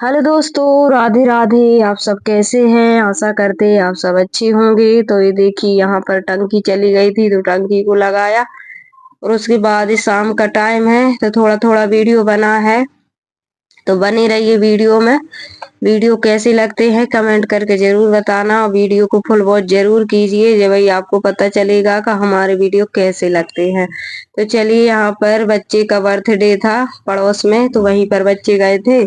Hello दोस्तों, राधे राधे। आप सब कैसे हैं? आशा करते हैं आप सब अच्छे होंगे। तो ये देखिए, यहाँ पर टंकी चली गई थी तो टंकी को लगाया और उसके बाद ये शाम का टाइम है तो थोड़ा थोड़ा वीडियो बना है। तो बने रहिए वीडियो में। वीडियो कैसे लगते हैं कमेंट करके जरूर बताना और वीडियो को फुल वॉच जरूर कीजिए, जब भाई आपको पता चलेगा कि हमारे वीडियो कैसे लगते हैं। तो चलिए, यहाँ पर बच्चे का बर्थडे था पड़ोस में, तो वहीं पर बच्चे गए थे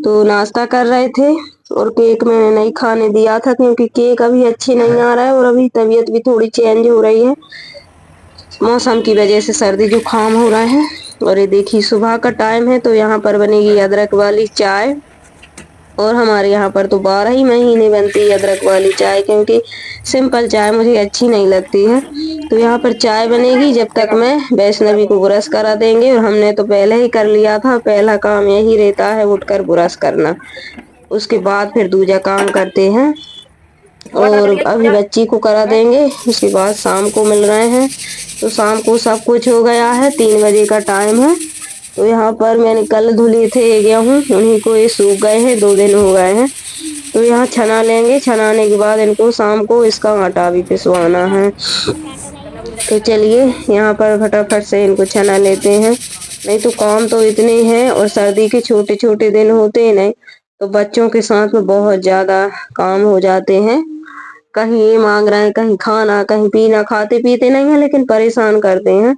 तो नाश्ता कर रहे थे। और केक मैंने नहीं खाने दिया था क्योंकि केक अभी अच्छे नहीं आ रहा है और अभी तबीयत भी थोड़ी चेंज हो रही है, मौसम की वजह से सर्दी जुकाम हो रहा है। और ये देखिए, सुबह का टाइम है तो यहाँ पर बनेगी अदरक वाली चाय। और हमारे यहाँ पर तो 12 ही महीने बनती है अदरक वाली चाय, क्योंकि सिंपल चाय मुझे अच्छी नहीं लगती है। तो यहाँ पर चाय बनेगी जब तक मैं वैष्णवी को ब्रश करा देंगे, और हमने तो पहले ही कर लिया था। पहला काम यही रहता है उठकर ब्रश करना, उसके बाद फिर दूजा काम करते हैं। और अभी बच्ची को करा देंगे, उसके बाद शाम को मिल रहे हैं। तो शाम को सब कुछ हो गया है, 3 बजे का टाइम है। तो यहाँ पर मैंने कल धुले थे गेहूँ, उन्हीं को ये सूख गए हैं, 2 दिन हो गए हैं। तो यहाँ छना लेंगे, छनाने के बाद इनको शाम को इसका आटा भी पिसवाना है। तो चलिए, यहाँ पर फटाफट से इनको छना लेते हैं। नहीं तो काम तो इतने हैं, और सर्दी के छोटे छोटे दिन होते हैं नहीं, तो बच्चों के साथ में बहुत ज्यादा काम हो जाते हैं। कहीं ये मांग रहे हैं, कहीं खाना, कहीं पीना, खाते पीते नहीं है लेकिन परेशान करते हैं।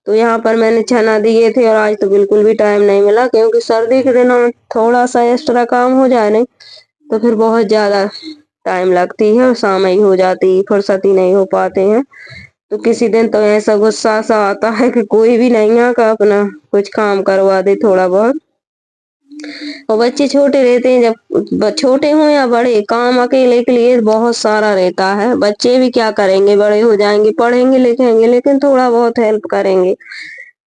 तो यहाँ पर मैंने चना दिए थे और आज तो बिल्कुल भी टाइम नहीं मिला, क्योंकि सर्दी के दिनों में थोड़ा सा एक्स्ट्रा काम हो जाए नहीं तो फिर बहुत ज्यादा टाइम लगती है और शाम ही हो जाती है, फुर्सत ही नहीं हो पाते हैं। तो किसी दिन तो ऐसा गुस्सा सा आता है कि कोई भी नहीं आकर अपना कुछ काम करवा दे थोड़ा बहुत। और बच्चे छोटे रहते हैं, जब छोटे हों या बड़े, काम अकेले के लिए बहुत सारा रहता है। बच्चे भी क्या करेंगे, बड़े हो जाएंगे, पढ़ेंगे लिखेंगे लेकिन थोड़ा बहुत हेल्प करेंगे।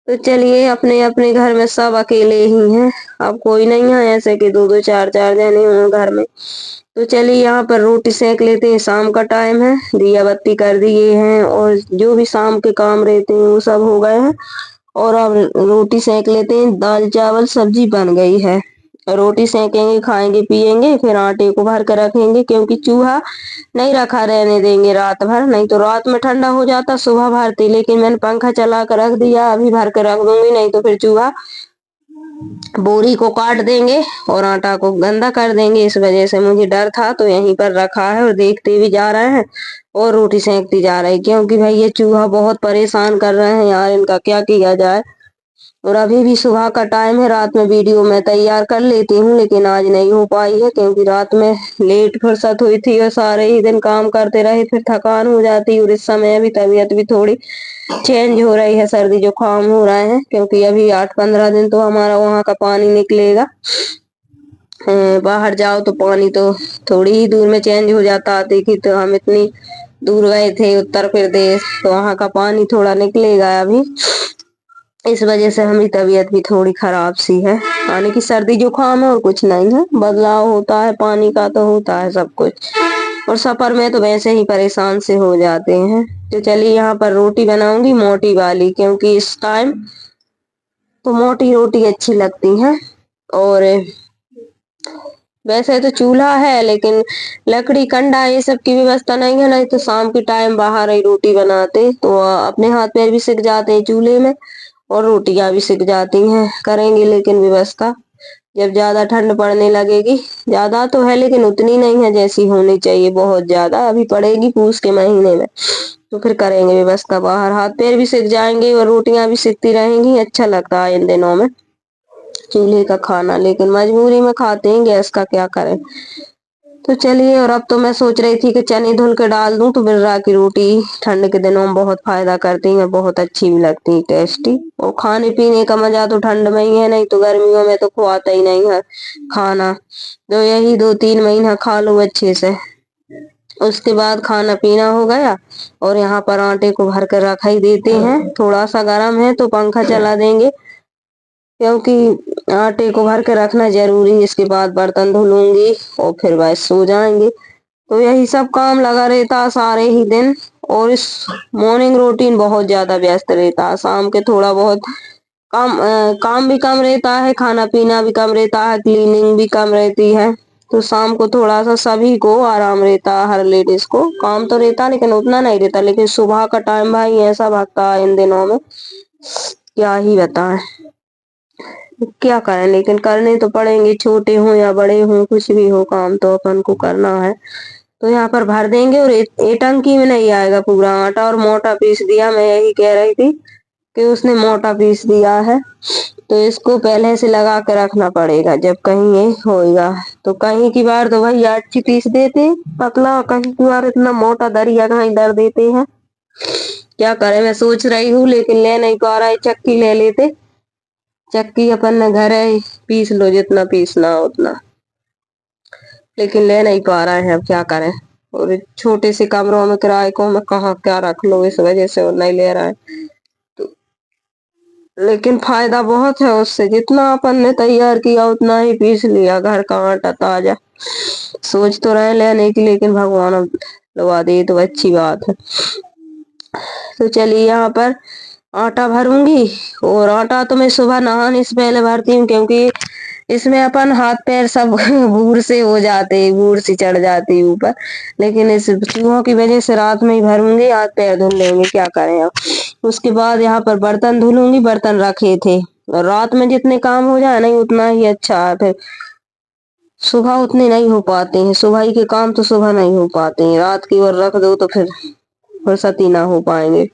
तो चलिए, अपने अपने घर में सब अकेले ही हैं। अब कोई नहीं है ऐसे कि दो दो चार चार जने हों घर में। तो चलिए, यहाँ पर रोटी सेक लेते हैं, शाम का टाइम है, दिया बत्ती कर दिए हैं और जो भी शाम के काम रहते हैं वो सब हो गए हैं। और अब रोटी सेक लेते हैं, दाल चावल सब्जी बन गई है। रोटी सेकेंगे, खाएंगे पिएंगे, फिर आटे को भर कर रखेंगे, क्योंकि चूहा नहीं रखा रहने देंगे रात भर, नहीं तो रात में ठंडा हो जाता सुबह भरती, लेकिन मैंने पंखा चला कर रख दिया, अभी भर कर रख दूंगी, नहीं तो फिर चूहा बोरी को काट देंगे और आटा को गंदा कर देंगे। इस वजह से मुझे डर था, तो यहीं पर रखा है और देखते भी जा रहे हैं और रोटी सेकती जा रही, क्योंकि भाई ये चूहा बहुत परेशान कर रहे हैं यार, इनका क्या किया जाए। और अभी भी सुबह का टाइम है, रात में वीडियो मैं तैयार कर लेती हूँ लेकिन आज नहीं हो पाई है, क्योंकि रात में लेट फुर्सत हुई थी और सारे ही दिन काम करते रहे, फिर थकान हो जाती। और इस समय अभी तबीयत भी थोड़ी चेंज हो रही है, सर्दी जुकाम हो रहे हैं, क्योंकि अभी 8-15 दिन तो हमारा वहाँ का पानी निकलेगा। बाहर जाओ तो पानी तो थोड़ी ही दूर में चेंज हो जाता। देखी तो हम इतनी दूर गए थे उत्तर प्रदेश, तो वहाँ का पानी थोड़ा निकलेगा अभी। इस वजह से हमारी तबीयत भी थोड़ी खराब सी है, यानी कि सर्दी जुकाम है और कुछ नहीं है। बदलाव होता है पानी का तो होता है सब कुछ, और सफर में तो वैसे ही परेशान से हो जाते हैं। तो चलिए, यहाँ पर रोटी बनाऊंगी मोटी वाली, क्योंकि इस टाइम तो मोटी रोटी अच्छी लगती है। और वैसे तो चूल्हा है लेकिन लकड़ी कंडा ये सब की व्यवस्था नहीं है, नहीं तो शाम के टाइम बाहर ही रोटी बनाते तो अपने हाथ पैर भी सिक जाते हैं चूल्हे में और रोटियां भी सिक जाती हैं। करेंगे लेकिन व्यवस्था जब ज्यादा ठंड पड़ने लगेगी। ज्यादा तो है लेकिन उतनी नहीं है जैसी होनी चाहिए, बहुत ज्यादा अभी पड़ेगी पूस के महीने में, तो फिर करेंगे व्यवस्था। बाहर हाथ पैर भी सिक जाएंगे और रोटियां भी सिकती रहेंगी। अच्छा लगता है इन दिनों में चूल्हे का खाना, लेकिन मजबूरी में खाते हैं, गैस का क्या करें। तो चलिए, और अब तो मैं सोच रही थी कि चने धुल के डाल दूं, तो बिर्रा की रोटी ठंड के दिनों में बहुत फायदा करती है, बहुत अच्छी भी लगती है, टेस्टी। और खाने पीने का मजा तो ठंड में ही है, नहीं तो गर्मियों में तो खुआता ही नहीं है खाना। तो यही 2-3 महीना खा लो अच्छे से, उसके बाद खाना पीना हो गया। और यहाँ पर आटे को भर कर रखा ही देते हैं, थोड़ा सा गर्म है तो पंखा चला देंगे, क्योंकि आटे को भर के रखना जरूरी है। इसके बाद बर्तन धुलूंगी और फिर बस सो जाएंगे। तो यही सब काम लगा रहता है सारे ही दिन। और इस मॉर्निंग रूटीन बहुत ज्यादा व्यस्त रहता है, शाम के थोड़ा बहुत काम भी कम रहता है, खाना पीना भी कम रहता है, क्लीनिंग भी कम रहती है। तो शाम को थोड़ा सा सभी को आराम रहता है, हर लेडीज को काम तो रहता लेकिन उतना नहीं रहता। लेकिन सुबह का टाइम भाई ऐसा भागता है इन दिनों में, क्या ही बताएं। क्या करें, लेकिन करने तो पड़ेंगे, छोटे हों या बड़े हों, कुछ भी हो काम तो अपन को करना है। तो यहाँ पर भर देंगे और ये टंकी में नहीं आएगा पूरा आटा, और मोटा पीस दिया। मैं यही कह रही थी कि उसने मोटा पीस दिया है, तो इसको पहले से लगा के रखना पड़ेगा जब कहीं ये होएगा। तो कहीं की बार तो भैया अच्छी पीस देते पतला, कहीं की बार इतना मोटा दरिया कहीं दर देते हैं। क्या करें, मैं सोच रही हूँ लेकिन ले नहीं पा रहा है। चक्की ले लेते, चक्की अपन ने घर है, पीस लो जितना पीसना हो उतना, लेकिन ले नहीं पा रहे हैं। अब क्या करें, और छोटे से कमरों में किराए को मैं कहाँ क्या रख लो, इस वजह से वो नहीं ले रहा है। तो लेकिन फायदा बहुत है उससे, जितना अपन ने तैयार किया उतना ही पीस लिया, घर का आटा ताजा। सोच तो रहे लेने की, लेकिन भगवान अब लगा दे तो अच्छी बात है। तो चलिए यहाँ पर आटा भरूंगी, और आटा तो मैं सुबह नहाने से पहले भरती हूँ, क्योंकि इसमें अपन हाथ पैर सब भूर से हो जाते, भूर से चढ़ जाती ऊपर। लेकिन इस चूहों की वजह से रात में ही भरूंगी, हाथ पैर धुल लेंगे, क्या करें अब। उसके बाद यहाँ पर बर्तन धुलूंगी, बर्तन रखे थे। और रात में जितने काम हो जाए नहीं उतना ही अच्छा है, फिर सुबह उतने नहीं हो पाते हैं। सुबह के काम तो सुबह नहीं हो पाते हैं, रात की ओर रख दो तो फिर फुर्सत ही ना हो पाएंगे।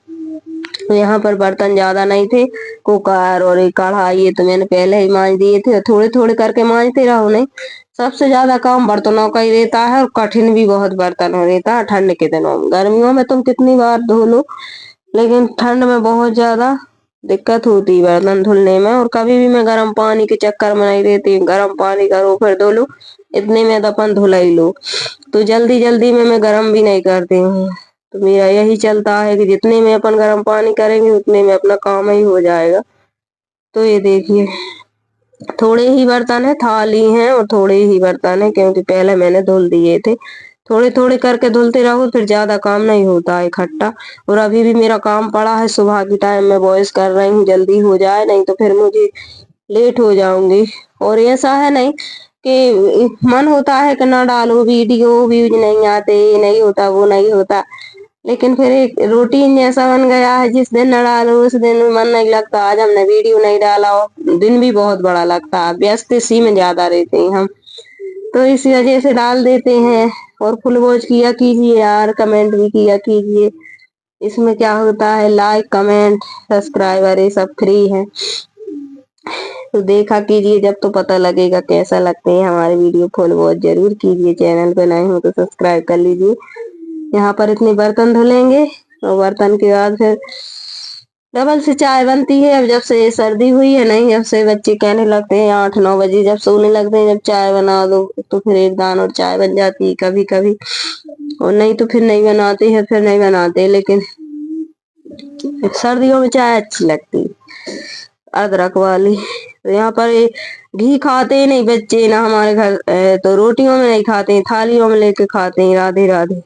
तो यहाँ पर बर्तन ज्यादा नहीं थे, कुकर और एक कढ़ाई ये तो मैंने पहले ही मांज दिए थे, थोड़े थोड़े करके मांजते रहो। नहीं, सबसे ज्यादा काम बर्तनों का ही रहता है, और कठिन भी बहुत बर्तन रहता है ठंड के दिनों में। गर्मियों में तुम कितनी बार धो लो, लेकिन ठंड में बहुत ज्यादा दिक्कत होती है बर्तन धुलने में। और कभी भी मैं गर्म पानी के चक्कर में नहीं रहती, गर्म पानी करो फिर धो लो, इतने में तो अपन धुला ही लो। तो जल्दी जल्दी में मैं गर्म भी नहीं करती हूँ। तो मेरा यही चलता है कि जितने में अपन गर्म पानी करेंगे उतने में अपना काम ही हो जाएगा। तो ये देखिए, थोड़े ही बर्तन है, थाली हैं और थोड़े ही बर्तन है, क्योंकि पहले मैंने धुल दिए थे। थोड़े थोड़े करके धुलते रहो, फिर ज्यादा काम नहीं होता है इकट्ठा। और अभी भी मेरा काम पड़ा है, सुबह की टाइम में वॉइस कर रही हूँ, जल्दी हो जाए नहीं तो फिर मुझे लेट हो जाऊंगी। और ऐसा है नहीं कि मन होता है कि ना डालो वीडियो, व्यूज नहीं आते, नहीं होता वो नहीं होता, लेकिन फिर एक रूटीन जैसा बन गया है, जिस दिन न डालो उस दिन मन नहीं लगता। आज हमने वीडियो नहीं डाला, दिन भी बहुत बड़ा लगता है, व्यस्त इसी में ज्यादा रहते हैं हम, तो इसी वजह से डाल देते हैं। और फुल वॉच किया कीजिए यार, कमेंट भी किया कीजिए। इसमें क्या होता है, लाइक कमेंट सब्सक्राइबर ये सब फ्री है, तो देखा कीजिए जब, तो पता लगेगा कैसा लगते हैं हमारे वीडियो। फुल वॉच जरूर कीजिए, चैनल पे नए हो तो सब्सक्राइब कर लीजिए। यहाँ पर इतने बर्तन धुलेंगे, और बर्तन के बाद फिर डबल से चाय बनती है। अब जब से सर्दी हुई है नहीं, जब से बच्चे कहने लगते हैं 8-9 बजे जब सोने लगते हैं, जब चाय बना दो, तो फिर एक दान और चाय बन जाती है कभी कभी, और नहीं तो फिर नहीं बनाते हैं, फिर नहीं बनाते। लेकिन सर्दियों में चाय अच्छी लगती है, अदरक वाली। तो यहाँ पर घी खाते नहीं बच्चे ना हमारे घर, तो रोटियों में नहीं खाते, थालियों में लेके खाते हैं। राधे राधे।